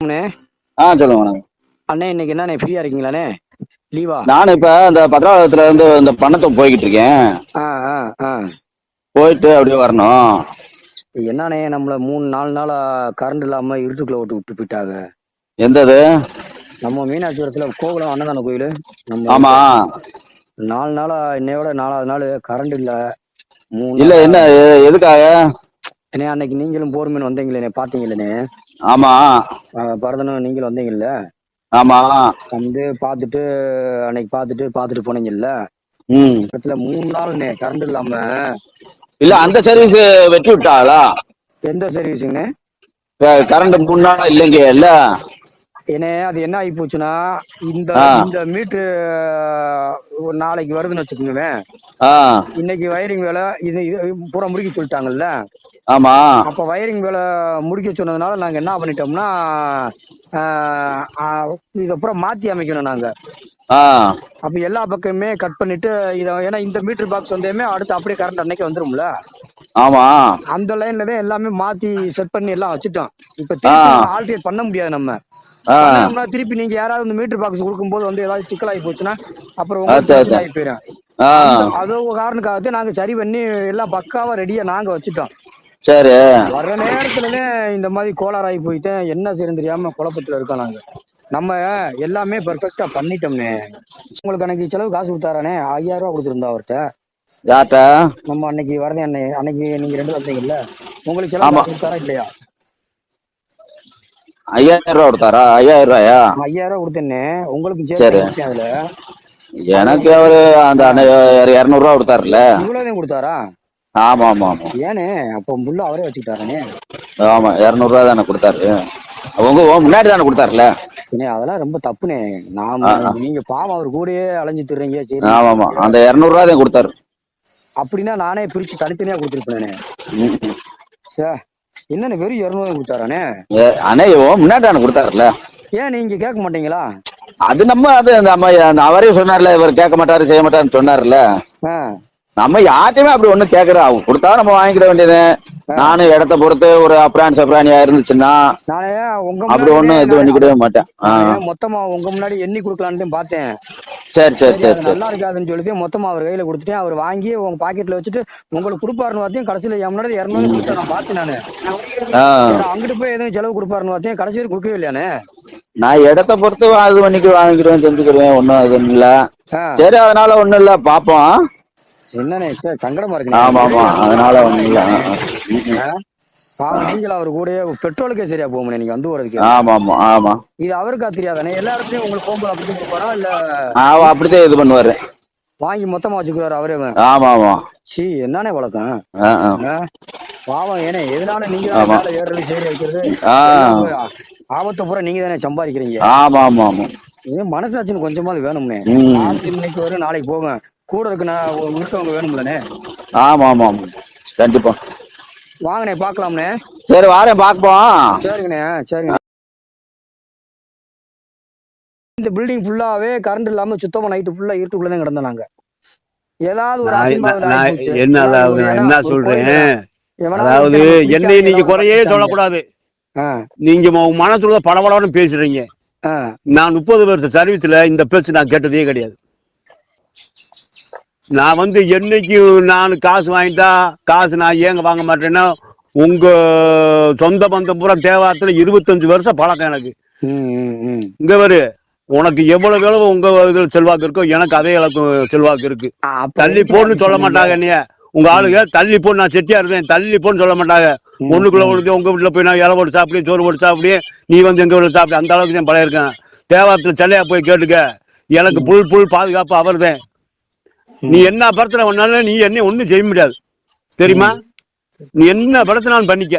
அண்ணே, சொல்லுங்க வணக்கம். அண்ணே இன்னைக்கு என்னண்ணே ஃப்ரீயா இருக்கீங்களாண்ணே? லீவா? நான் இப்ப இந்த பத்ராவதத்துல இருந்து இந்த பண்ணத்தை போய்கிட்டு இருக்கேன். ஆ ஆ ஆ போயிட்டு அப்படியே வரணும். என்னண்ணே நம்மள 3-4 நாளா கரண்ட் இல்லாம இருட்டுக்குள்ள விட்டு போயிட்டாங்க. எந்தது? நம்ம மீனாட்சிபுரத்துல கோகுலம் அன்னதான கோயில். ஆமா. 4 நாளா, இன்னையோட 4வது நாள் கரண்ட் இல்ல. 3 இல்ல நாளா. என்ன எதுக்காக? அண்ணே அன்னைக்கு நீங்களும் போர்மீன் வந்தீங்களே, பாத்தீங்களே? ஆமா பரதனும் நீங்களும் வந்தீங்கல்ல? ஆமா. வந்து அன்னைக்கு பாத்துட்டு போனீங்கல்ல? இடத்துல 3 நாள்ண்ணே கரண்ட் இல்லாம. இல்ல அந்த சர்வீஸ் வெட்டி விட்டாங்களா? எந்த சர்வீஸுங்கண்ணே? கரண்ட் 3 நாளா இல்லைங்க. இல்ல ஏன்னா அது என்ன ஆகி போச்சுன்னா, இந்த இந்த மீட்ரு நாளைக்கு வருதுன்னு வச்சுக்கோங்க. இன்னைக்கு வயரிங் வேலை இது பூரா முடிக்க சொல்லிட்டாங்கல்ல. ஆமா. அப்ப வயரிங் வேலை முடிக்க சொன்னதுனால நாங்க என்ன பண்ணிட்டோம்னா, இதுக்கப்புறம் மாத்தி அமைக்கணும் நாங்க. அப்ப எல்லா பக்கமே கட் பண்ணிட்டு ஏன்னா இந்த மீட்டர் பாக்ஸ் வந்தேமே அடுத்து அப்படியே கரண்ட் அன்னைக்கு வந்துரும்ல. ஆமா. அந்த லைன்ல தான் எல்லாமே மாத்தி செட் பண்ணி எல்லாம் வச்சுட்டோம். இப்ப திருப்பி ஆல்டர்னேட் பண்ண முடியாது. நம்ம திருப்பி நீங்க யாராவது இந்த மீட்டர் பாக்ஸ் கொடுக்கும்போது வந்து ஏதாவது சிக்கலாகி போச்சுன்னா அப்புறம் உங்களுக்கு ஆகி போயிடும். அது காரணத்துக்காகத்தான் நாங்க சரி பண்ணி எல்லாம் பக்காவா ரெடியா நாங்க வச்சுட்டோம். சரி. வர்ற நேரத்துலதான் இந்த மாதிரி கோளாறாகி போயிட்டேன். என்ன செய்யணும் தெரியாம குழப்பத்துல இருக்கோம் நாங்க. நம்ம எல்லாமே பெர்ஃபெக்டா பண்ணிட்டோம்னே. உங்களுக்கு அன்னைக்கு செலவு காசு கொடுத்தாரானே? 5000 ரூபா கொடுத்துருந்தா அவர்கிட்ட. யார்ட்ட? நம்ம அன்னைக்கு வரதே அன்னைக்கு நீங்க 2 வந்தீங்கல்ல, உங்களுக்கு செலவு காசு கொடுத்தாரா இல்லையா? 5000 ரூபா கொடுத்தாரா? 5000 ரூபாயா? 5000 ரூபா கொடுத்தேன்னே. உங்களுக்கு சேர்த்து அதுல எனக்கு அவரு அந்த 200 ரூபா கொடுத்தாருல்ல. இவ்வளவுதான் கொடுத்தாரா? ஆமா ஆமா ஆமா. ஏனே அப்ப புள்ள அவரே வச்சுக்கிட்டாரனே. ஆமா 200 ரூபா தானே கொடுத்தாரு. உங்க முன்னாடி தானே கொடுத்தாருல. அதெல்லாம் ரொம்ப தப்புனே. நீங்க பாவம் அவர் கூடயே அலைஞ்சு திர்றீங்க. சரி. ஆமா ஆமா. அந்த 200 ரூபா தான் கொடுத்தாரு. அப்படின்னா நானே பிரிச்சு தனித்தனியா கொடுத்துருப்பேனே. என்னன்னு வெறும் 200 கொடுத்தாரானே? அண்ணே முன்னாடி தானே கொடுத்தாருல. ஏன் நீங்க கேட்க மாட்டீங்களா? அது அவரே சொன்னார்ல, இவர் கேட்க மாட்டாரு செய்ய மாட்டாருன்னு சொன்னார்ல. நம்ம யார்ட்டையுமே அப்படி ஒண்ணு கேக்குறோம். அவங்க கொடுத்தா நம்ம வாங்கிக்கிட வேண்டியது. நானும் இடத்த பொறுத்து ஒரு அப்ராணியா இருந்துச்சுன்னா அப்படி ஒண்ணும் இது பண்ணிக்கிடவே மாட்டேன். மொத்தமா உங்க முன்னாடி எண்ணி கொடுக்கலான்னு பார்த்தேன். சரி சரி சரி. நல்லா இருக்காதுன்னு சொல்லிட்டு மொத்தமா அவர் கையில கொடுத்துட்டேன். அவர் வாங்கி உங்க பாக்கெட்ல வச்சுட்டு உங்களுக்கு கொடுப்பாருன்னு பார்த்தேன். கடைசியில என் முன்னாடி 200 கொடுத்தா நான் பார்த்தேன். நானு அங்கிட்டு போய் எதுவும் செலவு கொடுப்பாருன்னு பார்த்தேன். கடைசியில் கொடுக்கவே இல்லையானே. நான் இடத்த பொறுத்து இது பண்ணிக்கு வாங்கிக்கிடுவேன், செஞ்சுக்கிடுவேன். ஒன்னும் இது இல்ல. சரி, அதனால ஒண்ணும் இல்ல, பாப்போம். என்னண்ணே சங்கடமா இருக்கு. ஆமா ஆமா, அதனால ஒண்ணும் இல்ல. நீங்களும் அவர் கூட பெட்ரோலுக்கே சரியா போக நீங்க வந்து வரதுக்கு. ஆமா ஆமா ஆமா. இது அவருக்கா தெரியாதானே? எல்லா இடத்துலயும் உங்களுக்கு போகும்போது அப்படி கொடுப்பாரா இல்ல? அப்படித்தான் இது பண்ணுவாரு. வாங்கி மொத்தமா வச்சுக்குவாரு அவரே? ஆமா ஆமா. சி என்னன்னே வழக்கம் பாவம். ஏன்னா எதனால நீங்க ஏறது சேரி வைக்கிறது ஆபத்தை பூரா நீங்க தானே சம்பாதிக்கிறீங்க. ஆமா ஆமா ஆமா. மனசாட்சின்னு கொஞ்சமாவது வேணும்னே. இன்னைக்கு வரும் நாளைக்கு போங்க, கூட இருக்கவங்க வேணும்லண்ணே. ஆமா ஆமா ஆமா, கண்டிப்பா. வாங்கண்ணே பாக்கலாம்ண்ணே. சரி வாரேன், பாப்போம். சரிங்கண்ணே சரிங்க. இந்த பில்டிங் ஃபுல்லாவே கரண்ட் இல்லாம சுத்தமா நைட்டு ஃபுல்லா இருட்டுக்குள்ளதான் கிடந்தோம் நாங்க. ஏதாவது ஒரு என்ன சொல்றேன், அதாவது என்னை நீங்க குறையே சொல்லக்கூடாது. நீங்க மனசுல படபடன்னு பேசுறீங்க. நான் 30 வருஷ சர்வீஸ்ல இந்த பேச்சு நான் கேட்டதே கிடையாது. நான் என்னைக்கு நான் காசு வாங்கிட்டா காசு நான் ஏங்க வாங்க மாட்டேன்னா, உங்க சொந்த பந்தம் பூரா தேவாரத்துல 25 வருஷம் பழக்கம் எனக்கு. இங்க வரு, உனக்கு எவ்வளவு வேலை உங்க இதுல செல்வாக்கு இருக்கோ எனக்கு அதே அளவுக்கு செல்வாக்கு இருக்கு. தள்ளி போன்னு சொல்ல மாட்டாங்க. என்னைய உங்க ஆளுங்க தள்ளி போன்னு, நான் செட்டியா இருந்தேன் தள்ளி போன்னு சொல்ல மாட்டாங்க. ஒண்ணுக்குள்ள ஒழுது உங்க வீட்டுல போய் நான் இலை போட்டு சாப்பிடு, சோறு போட்டு சாப்பிடு, நீ எங்க வீட்டுல சாப்பிடு, அந்த அளவுக்கு தான் பழைய இருக்கேன். தேவாரத்துல செல்லையா போய் கேட்டுக்க, எனக்கு புல் பாதுகாப்பு அவர் தான். நீ என்ன படத்துல ஒன்னாலும் நீ என்ன ஒண்ணும் செய்ய முடியாது, தெரியுமா? நீ என்ன படத்தினாலும் பண்ணிக்க,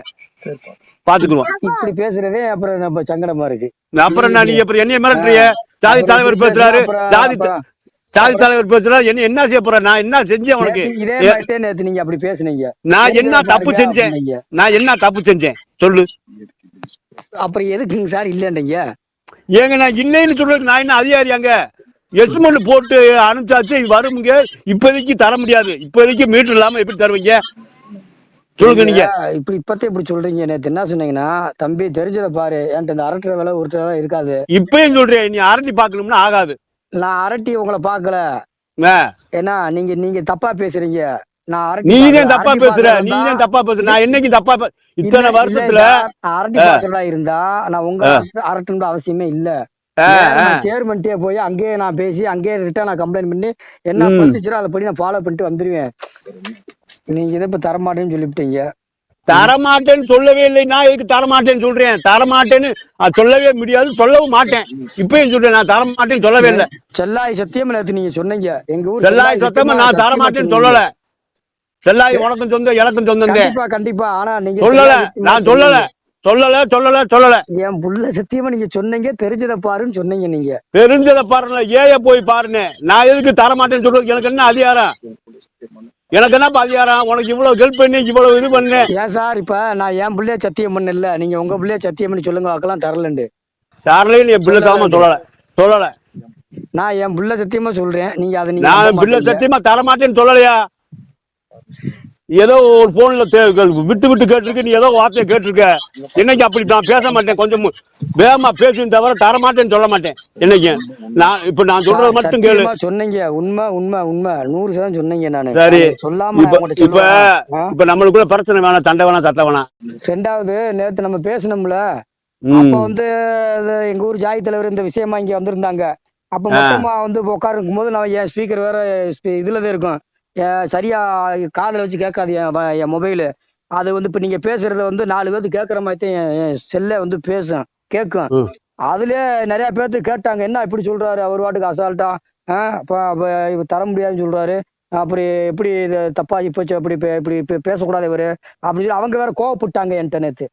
பாத்துக்குவோம். இப்படி பேசுறதே அப்புறம் நம்ம சங்கடமா இருக்கு. அப்புறம் நான் நீ அப்புறம் என்னைய மிரட்டுறிய? ஜாதி தலைவர் பேசுறாரு, ஜாதி தலைவர் பேசுறாரு, என்ன செய்ய போற? நான் என்ன செஞ்சேன் உனக்கு? நீங்க அப்படி பேசுனீங்க, நான் என்ன தப்பு செஞ்சேன்? நான் என்ன தப்பு செஞ்சேன் சொல்லு. அப்புறம் எதுக்குங்க சார் இல்லைன்றீங்க? ஏங்க நான் இல்லைன்னு சொல்றது நான் என்ன அதிகாரி? அங்க எஸ்மெண்ட் போட்டு அனுப்பிச்சாச்சு, வருங்க. இப்போதைக்கு தர முடியாது. இப்போதைக்கு மீட்டர் இல்லாம எப்படி தருவீங்க? சொல்லுங்க நீங்க. இப்பத்தே இப்படி சொல்றீங்க. நேத்து என்ன சொன்னீங்கன்னா, தம்பி தெரிஞ்சதை பாரு, என்கிட்ட இந்த அரட்டுற வேலை உருட்டுற வேலை இருக்காது. இப்பயும் சொல்றேன், நீ அரட்டி பாக்கணும்னா ஆகாது. நான் அரட்டி உங்களை பாக்கல. ஏன்னா நீங்க தப்பா பேசுறீங்க. நான் அரட்டி நீதான் தப்பா பேசுற. நீதான் தப்பா பேசுற. நான் என்னைக்கு தப்பா இத்தனை வருஷத்துல அரட்டி பாக்குறதா இருந்தா நான் உங்க அரட்டுன்ற அவசியமே இல்ல. சேர்மன்ட்டே போய் அங்கேயே நான் பேசி அங்கேயே ரிட்டர்ன் நான் கம்ப்ளைண்ட் பண்ணி என்ன பண்ணிச்சுரோ அதை படி நான் ஃபாலோ பண்ணிட்டு வந்துருவேன். நீங்க இதை இப்ப தரமாட்டேன்னு சொல்லிவிட்டீங்க. தரமாட்டேன்னு சொல்லவே இல்லை. நான் எதுக்கு தரமாட்டேன்னு சொல்றேன்? தரமாட்டேன்னு சொல்லவே முடியாது, சொல்லவும் மாட்டேன். இப்பயும் சொல்றேன், நான் தரமாட்டேன்னு சொல்லவே இல்லை. செல்லாய் சத்தியமா நேத்து நீங்க சொன்னீங்க எங்க ஊர் செல்லாய் சத்தியமா நான் தரமாட்டேன்னு சொல்லல. செல்லாய் உனக்கும் சொந்தம் எனக்கும் சொந்தம். கண்டிப்பா. ஆனா நீங்க சொல்லல, நான் சொல்லல. என் புள்ள சத்தியமா நீங்க சொன்னீங்க தெரிஞ்சதை பாருன்னு சொன்னீங்க. நீங்க தெரிஞ்சதை பாருங்க, ஏய போய் பாருன்னு. நான் எதுக்கு தரமாட்டேன்னு சொல்றது? எனக்கு என்ன அதிகாரம்? எனக்கு என்ன அதிகாரம்? உனக்கு இவ்வளவு ஹெல்ப் பண்ணி இவ்வளவு இது பண்ணு. ஏன் சார் இப்ப நான் என் பிள்ளைய சத்தியம் பண்ணல, நீங்க உங்க பிள்ளைய சத்தியம் பண்ணி சொல்லுங்க வாக்கலாம் தரலண்டு. தரலைன்னு என் பிள்ளை தாம சொல்லல. நான் என் பிள்ளை சத்தியமா சொல்றேன். நீங்க அதை நான் பிள்ளை சத்தியமா தரமாட்டேன்னு சொல்லலையா? ஏதோ ஒரு போன்ல விட்டு கேட்டிருக்கு. நீ ஏதோ வார்த்தையை கேட்டிருக்க. என்னைக்கு அப்படி நான் பேச மாட்டேன். கொஞ்சம் வேகமா பேசும் தவிர தரமாட்டேன்னு சொல்ல மாட்டேன். என்னைக்கு நான் சொல்றது மட்டும் கேளு. சொன்னீங்க. உண்மை 100% சொன்னீங்க. நானு சரி சொல்லாம இப்ப நம்மளுக்குள்ள பிரச்சனை வேணாம், சண்டை வேணாம், சட்டை வேணாம். ரெண்டாவது நேத்து நம்ம பேசணும்ல, அப்ப வந்து எங்க ஊர் ஜாய் தலைவர் இந்த விஷயமா இங்க வந்திருந்தாங்க. அப்ப மொத்தமா வந்து உட்காருக்கும் போது நான் என் ஸ்பீக்கர் வேற இதுலதான் இருக்கும், சரியா காதுல வச்சு கேட்காது என் மொபைலு. அது வந்து இப்ப நீங்க பேசுறத வந்து 4 பேருக்கு கேட்கற மாதிரி என் செல்ல வந்து கேட்கும். அதுலயே நிறைய பேர்த்து கேட்டாங்க, என்ன இப்படி சொல்றாரு அவர் வாட்டுக்கு அசால்ட்டா, இப்ப தர முடியாதுன்னு சொல்றாரு, அப்படி எப்படி இது தப்பாகி போச்சு, அப்படி இப்படி பேசக்கூடாது இவரு அப்படின்னு சொல்லி அவங்க வேற கோவப்பட்டாங்க என்கிட்ட நேத்து.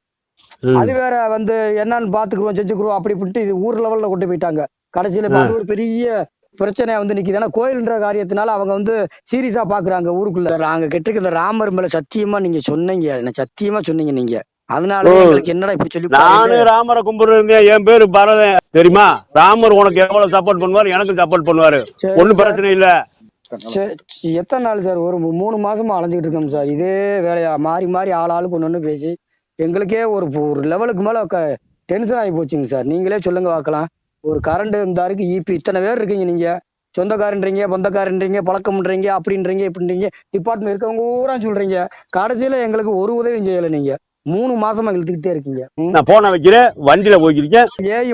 அது வேற வந்து என்னன்னு பாத்துக்குருவோம் செஞ்சுக்குருவோம் அப்படி இப்படின்ட்டு இது ஊர் லெவல்ல கொண்டு போயிட்டாங்க. கடைசியில அது ஒரு பெரிய பிரச்சனையா வந்து நிக்குது. ஏன்னா கோயில்ன்ற காரியத்தினால அவங்க வந்து சீரியஸா பாக்குறாங்க ஊருக்குள்ள. நாங்க கெட்டுருக்க இந்த ராமர் மேல சத்தியமா நீங்க சொன்னீங்க, சத்தியமா சொன்னீங்க நீங்க. அதனால என்னடா இப்படி சொல்லி நானு ராமரை கும்பிடுறேன். என் பேரு பரதன் தெரியுமா? ராமர் உனக்கு எவ்வளவு சப்போர்ட் பண்ணுவாரு, எனக்கும் சப்போர்ட் பண்ணுவாரு. ஒண்ணும் பிரச்சனை இல்ல. எத்தனை நாள் சார்? ஒரு 3 மாசமா அலைஞ்சிட்டு இருக்கோம் சார். இதே வேலையா மாறி மாறி ஆளுக்கு ஒண்ணு பேசி எங்களுக்கே ஒரு லெவலுக்கு மேல டென்ஷன் ஆகி போச்சுங்க சார். நீங்களே சொல்லுங்க பார்க்கலாம். ஒரு கரண்ட் இருந்தாருக்கு ஈபி இத்தனை பேர் இருக்கீங்க. நீங்க சொந்தக்காரன்றீங்க, பந்தக்காரன்றீங்க, பழக்கம்ன்றீங்க, அப்படின்றீங்க, இப்படின்றீங்க, டிபார்ட்மெண்ட் இருக்கவங்க ஊரா சொல்றீங்க. கடைசியில எங்களுக்கு ஒரு உதவியும் செய்யல. நீங்க 3 மாசமா இழுத்துக்கிட்டே இருக்கீங்க. நான் போன வைக்கிறேன், வண்டியில போய்க்கிறீங்க.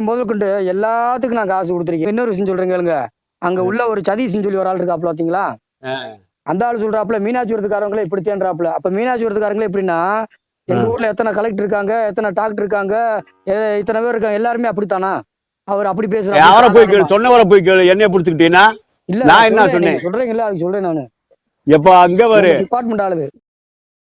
முதல் கொண்டு எல்லாத்துக்கும் நான் காசு கொடுத்துருக்கேன். இன்னொரு விஷயம் சொல்றீங்க, அங்க உள்ள ஒரு சதீஷ்ன்னு சொல்லி ஒரு ஆள் இருக்காப்ல பாத்தீங்களா? அந்த ஆள் சொல்றாப்புல மீனாட்சிபுரத்துக்காரங்களே இப்படி தேன்றாப்புல. அப்ப மீனாட்சிபுரத்துக்காரங்களே எப்படின்னா, எங்க ஊர்ல எத்தனை கலெக்டர் இருக்காங்க, எத்தனை டாக்டர் இருக்காங்க, இத்தனை பேர் இருக்காங்க, எல்லாருமே அப்படித்தானா? அவர் அப்படி பேசுறாரு. அவரை போய் கேளு, சொன்னவரை போய் கேளு. என்னைய புடிச்சுக்கிட்டீங்கன்னா இல்ல நான் என்ன சொன்னேன் சொல்றீங்கல்ல, அதுக்கு சொல்றேன் நானு. எப்ப அங்க வரு டிபார்ட்மெண்ட் ஆளுது